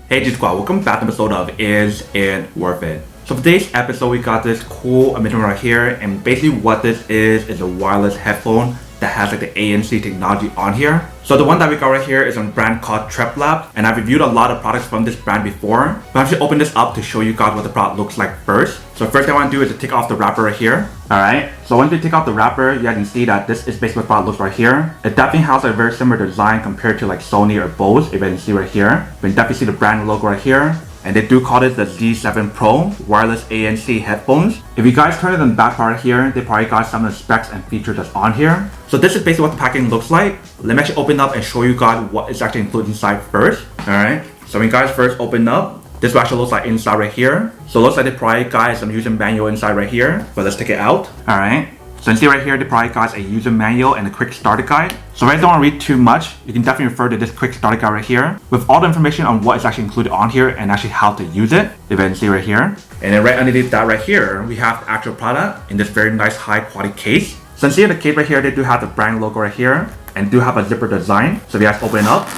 Hey G Squad, welcome back to an episode of Is It Worth It? So for today's episode, we got this cool emitter right here, and basically what this is a wireless headphone that has like the ANC technology on here. So the one that we got right here is on a brand called TREBLAB, and I've reviewed a lot of products from this brand before, but I'm actually open this up to show you guys what the product looks like first. So first thing I want to do is to take off the wrapper right here. Alright, so once you take off the wrapper, you guys can see that this is basically what the product looks right here. It definitely has a very similar design compared to like Sony or Bose, if you can see right here. You can definitely see the brand logo right here. And they do call it the Z7 Pro wireless ANC headphones. If you guys turn it on the back part here, they probably got some of the specs and features that's on here. So this is basically what the packaging looks like. Let me actually open up and show you guys what is actually included inside first. Alright, so when you guys first open up, this actually looks like inside right here. So it looks like they probably got some user manual inside right here. But let's take it out. Alright. So you see right here, they probably got a user manual and a quick starter guide. So if you don't want to read too much, you can definitely refer to this quick starter guide right here with all the information on what is actually included on here and actually how to use it. If you can see right here. And then right underneath that right here, we have the actual product in this very nice high quality case. So you see the case right here, they do have the brand logo right here and do have a zipper design. So if you guys open it up,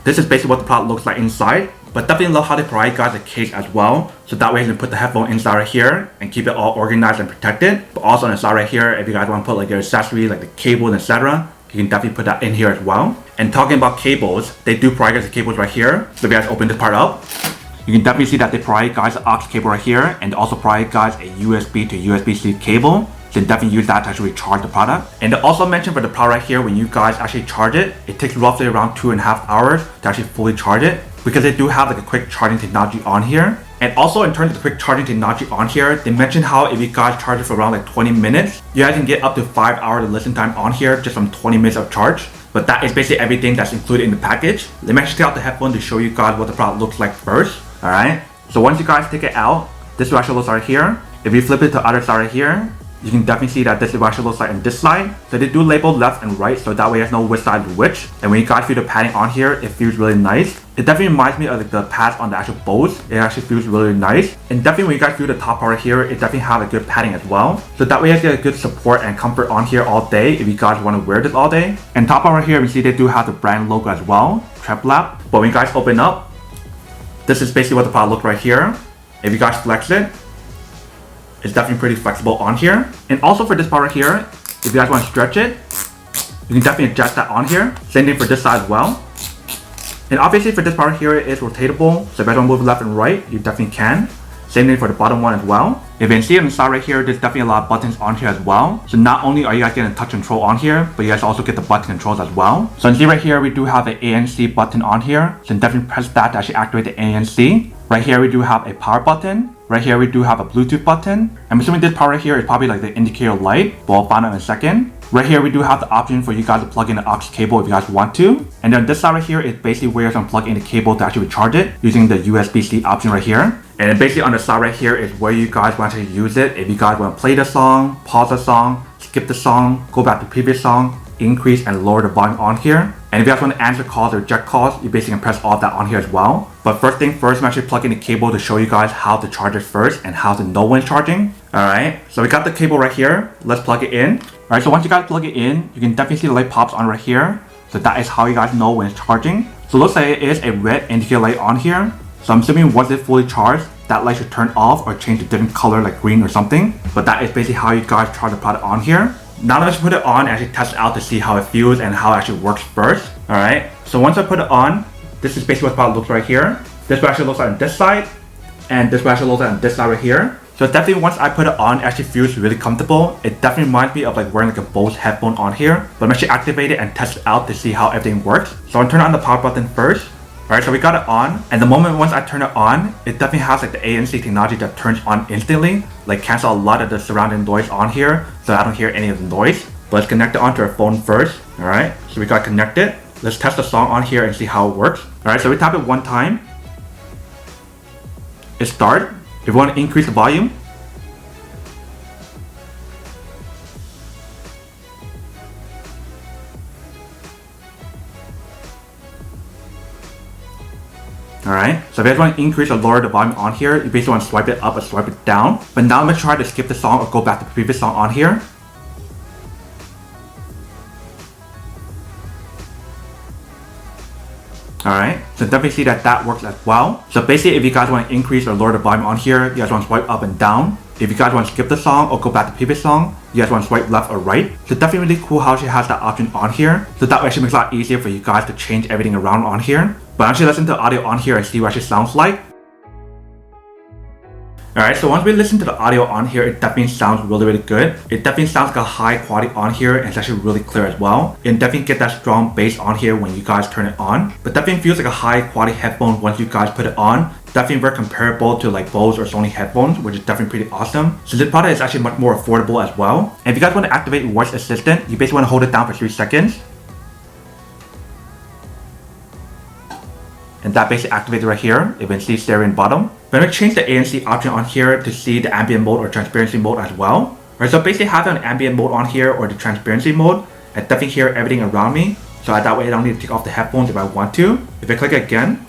this is basically what the product looks like inside. But definitely love how they provide guys the case as well. So that way you can put the headphone inside right here and keep it all organized and protected. But also on the side right here, if you guys want to put like your accessories like the cable, etc., you can definitely put that in here as well. And talking about cables, they do provide guys the cables right here. So if you guys open this part up, you can definitely see that they provide guys an aux cable right here and also provide guys a USB to USB-C cable. So you can definitely use that to actually charge the product. And they also mentioned for the product right here, when you guys actually charge it, it takes roughly around 2.5 hours to actually fully charge it, because they do have like a quick charging technology on here. And also in terms of the quick charging technology on here, they mentioned how if you guys charge it for around like 20 minutes, you guys can get up to 5 hours of listen time on here just from 20 minutes of charge. But that is basically everything that's included in the package. Let me actually take out the headphone to show you guys what the product looks like first. Alright, so once you guys take it out, this will actually looks right here. If you flip it to the other side right here, you can definitely see that this is what actually looks like on this side. So they do label left and right, so that way there's no which side is which. And when you guys feel the padding on here, it feels really nice. It definitely reminds me of like the pads on the actual Bose. It actually feels really nice. And definitely when you guys feel the top part here, it definitely has a good padding as well. So that way you get a good support and comfort on here all day if you guys want to wear this all day. And top part right here, we see they do have the brand logo as well, TREBLAB. But when you guys open up, this is basically what the product looks right here. If you guys flex it, it's definitely pretty flexible on here. And also for this part right here, if you guys want to stretch it, you can definitely adjust that on here. Same thing for this side as well. And obviously for this part here, it is rotatable. So if you guys want to move left and right, you definitely can. Same thing for the bottom one as well. If you can see on the side right here, there's definitely a lot of buttons on here as well. So not only are you guys getting touch control on here, but you guys also get the button controls as well. So you see right here, we do have an ANC button on here. So definitely press that to actually activate the ANC. Right here, we do have a power button. Right here, we do have a Bluetooth button. I'm assuming this part right here is probably like the indicator light, but I'll find out in a second. Right here, we do have the option for you guys to plug in the aux cable if you guys want to. And then this side right here is basically where you're going to plug in the cable to actually charge it using the USB-C option right here. And then basically on the side right here is where you guys want to use it. If you guys want to play the song, pause the song, skip the song, go back to the previous song, increase and lower the volume on here. And if you guys want to answer calls or reject calls, you basically can press all of that on here as well. But first thing first, I'm actually plugging the cable to show you guys how to charge it first and how to know when it's charging. Alright, so we got the cable right here. Let's plug it in. Alright, so once you guys plug it in, you can definitely see the light pops on right here. So that is how you guys know when it's charging. So let's say it is a red indicator light on here. So I'm assuming once it's fully charged, that light should turn off or change to a different color like green or something. But that is basically how you guys charge the product on here. Now let's put it on and actually test it out to see how it feels and how it actually works first. Alright, so once I put it on, this is basically what the product looks like here. This actually looks like on this side, and this actually looks like on this side right here. So definitely once I put it on, it actually feels really comfortable. It definitely reminds me of like wearing like a Bose headphone on here. But I'm actually activate it and test it out to see how everything works. So I'm turning on the power button first. Alright, so we got it on, and the moment once I turn it on, it definitely has like the ANC technology that turns on instantly, like cancel a lot of the surrounding noise on here, so I don't hear any of the noise. But let's connect it onto our phone first. Alright, so we got connected. Let's test the song on here and see how it works. Alright, so we tap it one time. It starts. If you want to increase the volume, Alright, so if you guys want to increase or lower the volume on here, you basically want to swipe it up or swipe it down. But now I'm going to try to skip the song or go back to the previous song on here. Alright, so definitely see that that works as well. So basically if you guys want to increase or lower the volume on here, you guys want to swipe up and down. If you guys want to skip the song or go back to the previous song, you guys want to swipe left or right. So definitely really cool how she has that option on here. So that actually makes it a lot easier for you guys to change everything around on here. But actually listen to the audio on here and see what it sounds like. Alright, so once we listen to the audio on here, it definitely sounds really good. It definitely sounds like a high quality on here and it's actually really clear as well. And definitely get that strong bass on here when you guys turn it on. But definitely feels like a high quality headphone once you guys put it on. Definitely very comparable to like Bose or Sony headphones, which is definitely pretty awesome. So this product is actually much more affordable as well. And if you guys want to activate voice assistant, you basically want to hold it down for 3 seconds. And that basically activates right here. You can see stereo in bottom. We're going to change the ANC option on here to see the ambient mode or transparency mode as well. Alright, so basically having an ambient mode on here or the transparency mode, I definitely hear everything around me. So that way I don't need to take off the headphones if I want to. If I click again,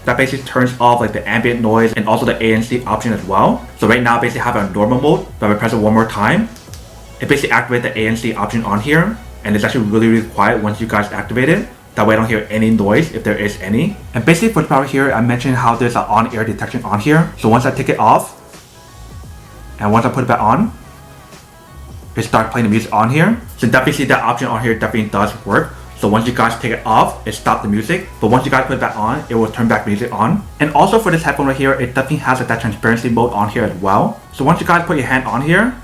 that basically turns off like the ambient noise and also the ANC option as well. So right now I basically have it on normal mode, but if I press it one more time, it basically activates the ANC option on here. And it's actually really quiet once you guys activate it. That way I don't hear any noise if there is any. And basically for the power here, I mentioned how there's an on-air detection on here. So once I take it off, and once I put it back on, it starts playing the music on here. So definitely see that option on here definitely does work. So once you guys take it off, it stops the music. But once you guys put it back on, it will turn back music on. And also for this headphone right here, it definitely has like that transparency mode on here as well. So once you guys put your hand on here,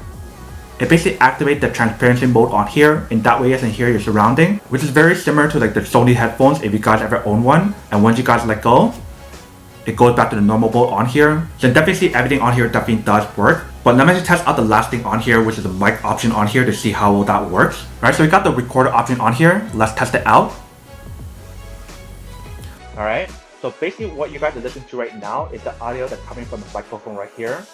it basically activates the transparency mode on here, and that way you can hear your surrounding, which is very similar to like the Sony headphones if you guys ever own one. And once you guys let go, it goes back to the normal mode on here. So definitely see everything on here definitely does work. But let me just test out the last thing on here, which is the mic option on here to see how well that works. Alright, so we got the recorder option on here. Let's test it out. Alright, so basically what you guys are listening to right now is the audio that's coming from the microphone right here.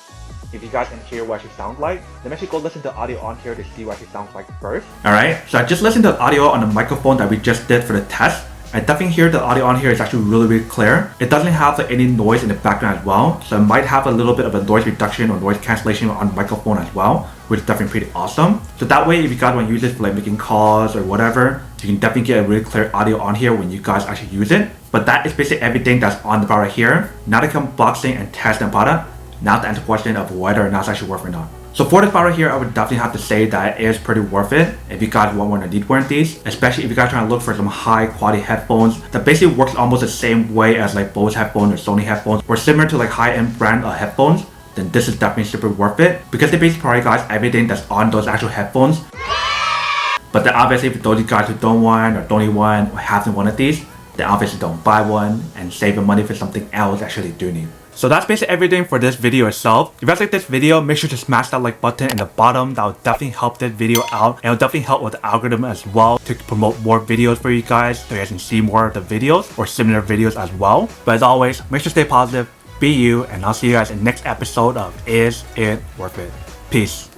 If you guys can hear what she sounds like, let me actually go listen to the audio on here to see what she sounds like first. Alright, so I just listened to the audio on the microphone that we just did for the test. I definitely hear the audio on here is actually really clear. It doesn't have like, any noise in the background as well, so it might have a little bit of a noise reduction or noise cancellation on the microphone as well, which is definitely pretty awesome. So that way if you guys want to use it for like making calls or whatever, you can definitely get a really clear audio on here when you guys actually use it. But that is basically everything that's on the bar right here. Now to come unboxing and test the product. Now to answer the question of whether or not it's actually worth it or not. So for this bar right here, I would definitely have to say that it is pretty worth it if you guys want one or need one of these, especially if you guys trying to look for some high quality headphones that basically works almost the same way as like Bose headphones or Sony headphones or similar to like high-end brand headphones, then this is definitely super worth it because they basically provide guys everything that's on those actual headphones. But then obviously for those of you guys who don't want or don't need one or haven't one of these, then obviously don't buy one and save your money for something else actually do need. So that's basically everything for this video itself. If you guys like this video, make sure to smash that like button in the bottom. That will definitely help this video out and it will definitely help with the algorithm as well to promote more videos for you guys so you guys can see more of the videos or similar videos as well. But as always, make sure to stay positive, be you, and I'll see you guys in the next episode of Is It Worth It? Peace.